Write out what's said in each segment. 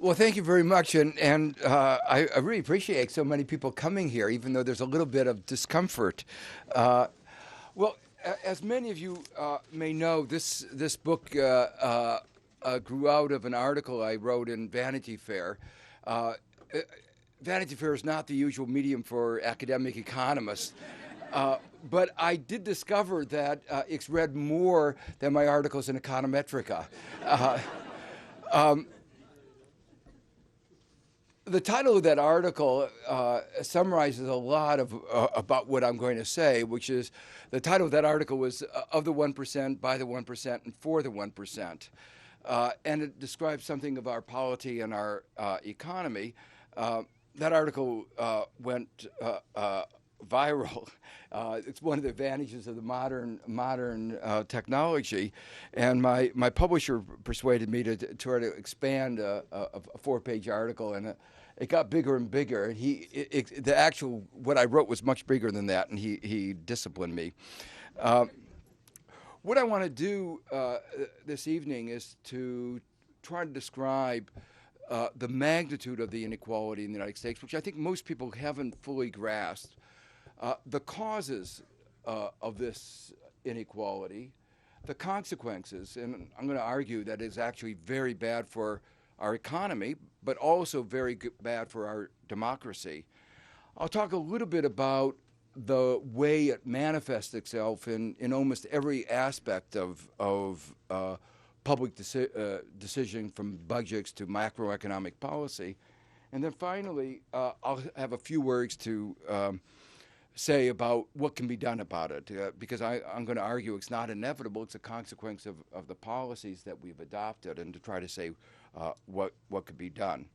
Well, thank you very much, and I really appreciate so many people coming here, even though there's a little bit of discomfort. Uh, well, as many of you may know, this book grew out of an article I wrote in Vanity Fair. Uh, uh, Vanity Fair is not the usual medium for academic economists. Uh, but I did discover that it's read more than my articles in Econometrica. Uh, um, the title of that article summarizes a lot of about what I'm going to say, which is the title of that article was "Of the 1%, by the 1%, and for the 1%," and it describes something of our polity and our economy. That article went viral. It's one of the advantages of the modern technology, and my publisher persuaded me to try to expand a 4-page article, and it got bigger and bigger. The actual what I wrote was much bigger than that, and he disciplined me. What I want to do this evening is to try to describe the magnitude of the inequality in the United States, which I think most people haven't fully grasped. The causes of this inequality, the consequences, and I'm going to argue that it's actually very bad for our economy, but also very bad for our democracy. I'll talk a little bit about the way it manifests itself in almost every aspect of public decision, from budgets to macroeconomic policy. And then finally, I'll have a few words to say about what can be done about it, because I'm going to argue it's not inevitable. It's a consequence of the policies that we've adopted, and to try to say what could be done.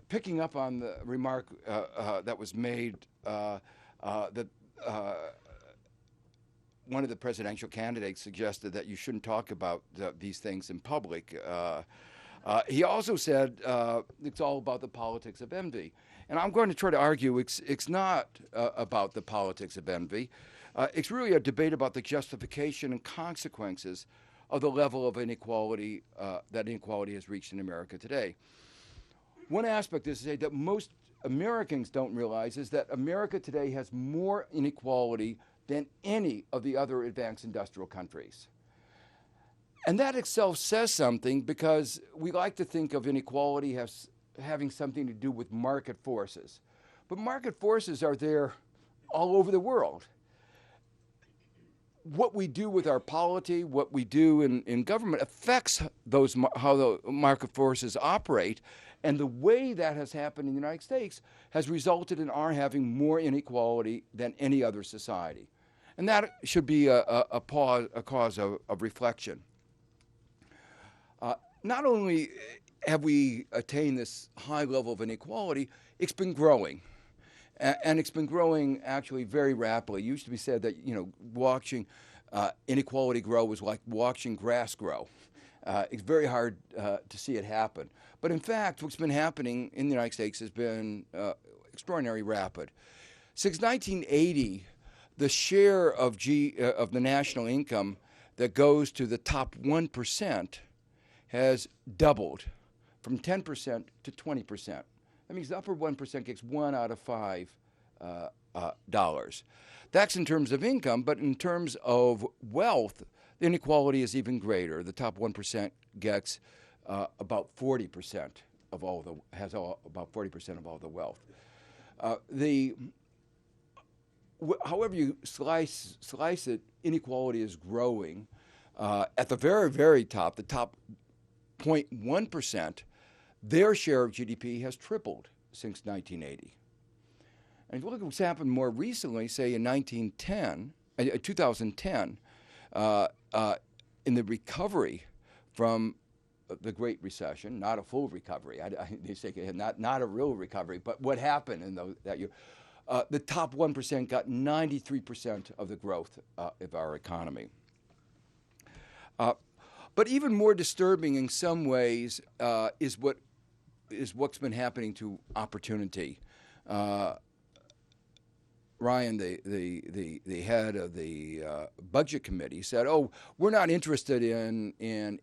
Picking up on the remark that was made that one of the presidential candidates suggested that you shouldn't talk about these things in public. He also said it's all about the politics of envy. And I'm going to try to argue it's not about the politics of envy. It's really a debate about the justification and consequences of the level of inequality that inequality has reached in America today. One aspect is to say that most Americans don't realize is that America today has more inequality than any of the other advanced industrial countries. And that itself says something, because we like to think of inequality as having something to do with market forces. But market forces are there all over the world. What we do with our polity, what we do in government affects how the market forces operate. And the way that has happened in the United States has resulted in our having more inequality than any other society. And that should be a cause of reflection. Not only have we attained this high level of inequality, it's been growing. And it's been growing actually very rapidly. It used to be said that, watching inequality grow was like watching grass grow. It's very hard to see it happen. But in fact, what's been happening in the United States has been extraordinarily rapid. Since 1980, the share of the national income that goes to the top 1% has doubled from 10% to 20%. That means the upper 1% gets 1 out of 5 dollars. That's in terms of income, but in terms of wealth, the inequality is even greater. The top 1% gets about 40% of about 40% of all the wealth. However you slice it, inequality is growing. At the very, very top, the top 0.1%, their share of GDP has tripled since 1980. And if you look at what's happened more recently, say in 2010, in the recovery from the Great Recession, not a full recovery, they say not a real recovery, but what happened in that year, the top 1% got 93% of the growth of our economy. But even more disturbing in some ways is what's been happening to opportunity. Ryan, the head of the budget committee, said, "Oh, we're not interested in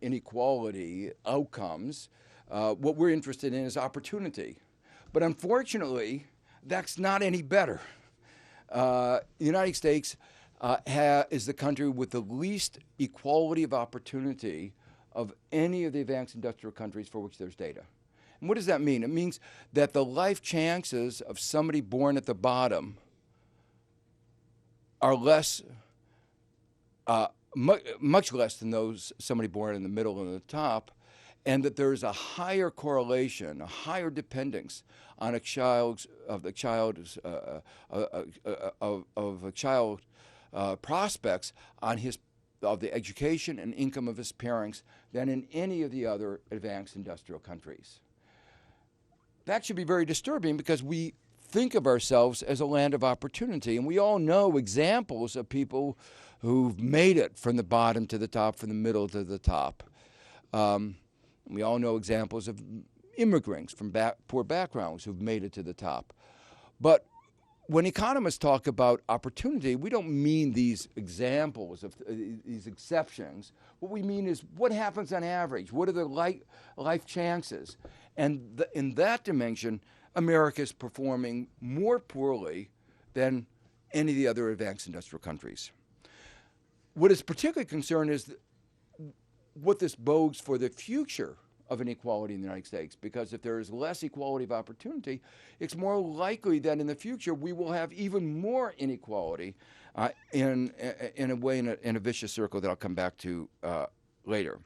inequality outcomes. What we're interested in is opportunity. But unfortunately, that's not any better. The United States is the country with the least equality of opportunity of any of the advanced industrial countries for which there's data. And what does that mean? It means that the life chances of somebody born at the bottom are less, much less than those somebody born in the middle and the top, and that there is a higher correlation, a higher dependence on a child's prospects on the education and income of his parents than in any of the other advanced industrial countries. That should be very disturbing because we think of ourselves as a land of opportunity, and we all know examples of people who've made it from the bottom to the top, from the middle to the top. We all know examples of immigrants from poor backgrounds who've made it to the top. But when economists talk about opportunity, we don't mean these examples of these exceptions. What we mean is what happens on average? What are the life chances? And in that dimension, America is performing more poorly than any of the other advanced industrial countries. What is particularly concerned is what this bodes for the future of inequality in the United States, because if there is less equality of opportunity, it's more likely that in the future we will have even more inequality in a way, in a vicious circle that I'll come back to later.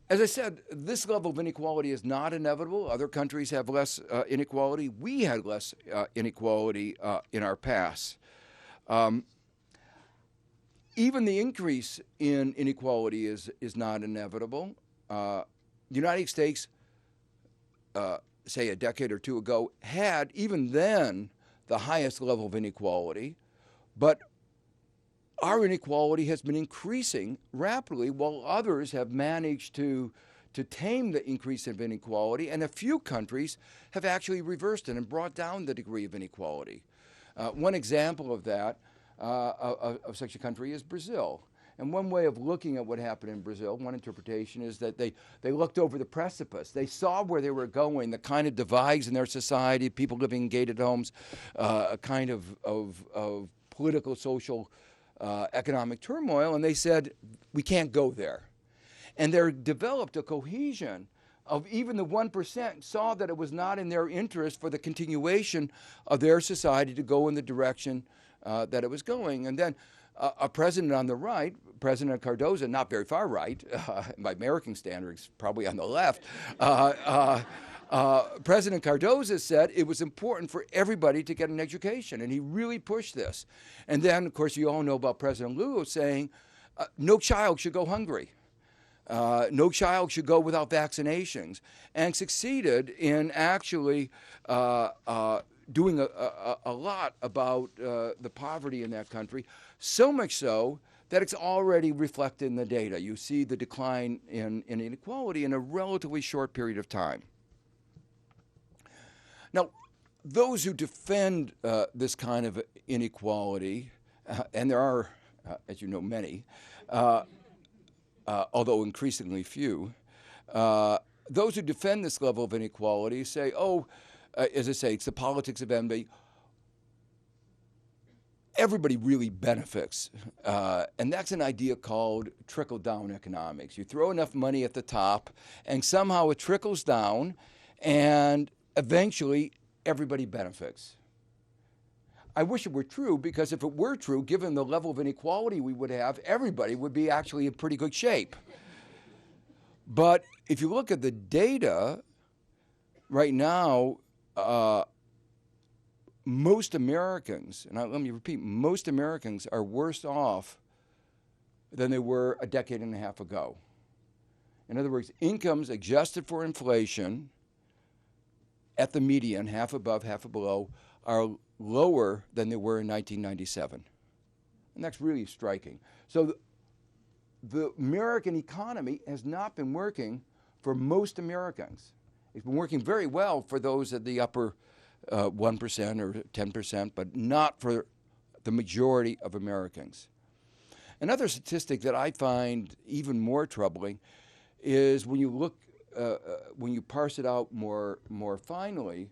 As I said, this level of inequality is not inevitable. Other countries have less inequality. We had less inequality in our past. Even the increase in inequality is not inevitable. The United States, say a decade or two ago, had even then the highest level of inequality, but our inequality has been increasing rapidly while others have managed to tame the increase of inequality, and a few countries have actually reversed it and brought down the degree of inequality. One example of that, of such a country, is Brazil. And one way of looking at what happened in Brazil, one interpretation, is that they looked over the precipice. They saw where they were going, the kind of divides in their society, people living in gated homes, a kind of political, social, economic turmoil, and they said, we can't go there. And they developed a cohesion of even the 1% saw that it was not in their interest for the continuation of their society to go in the direction that it was going. And then a president on the right, President Cardozo, not very far right, by American standards, probably on the left, President Cardozo said it was important for everybody to get an education, and he really pushed this. And then, of course, you all know about President Lula saying, no child should go hungry. No child should go without vaccinations, and succeeded in actually doing a lot about the poverty in that country, so much so that it's already reflected in the data. You see the decline in inequality in a relatively short period of time. Now, those who defend this kind of inequality, and there are, as you know, many, although increasingly few, those who defend this level of inequality say, as I say, it's the politics of envy. Everybody really benefits, and that's an idea called trickle-down economics. You throw enough money at the top, and somehow it trickles down, and eventually everybody benefits. I wish it were true, because if it were true, given the level of inequality we would have, everybody would be actually in pretty good shape. But if you look at the data right now, most Americans, and let me repeat, most Americans are worse off than they were a decade and a half ago. In other words, incomes adjusted for inflation at the median, half above, half below, are lower than they were in 1997. And that's really striking. So the American economy has not been working for most Americans. It's been working very well for those at the upper 1% or 10%, but not for the majority of Americans. Another statistic that I find even more troubling is when you look when you parse it out more finely,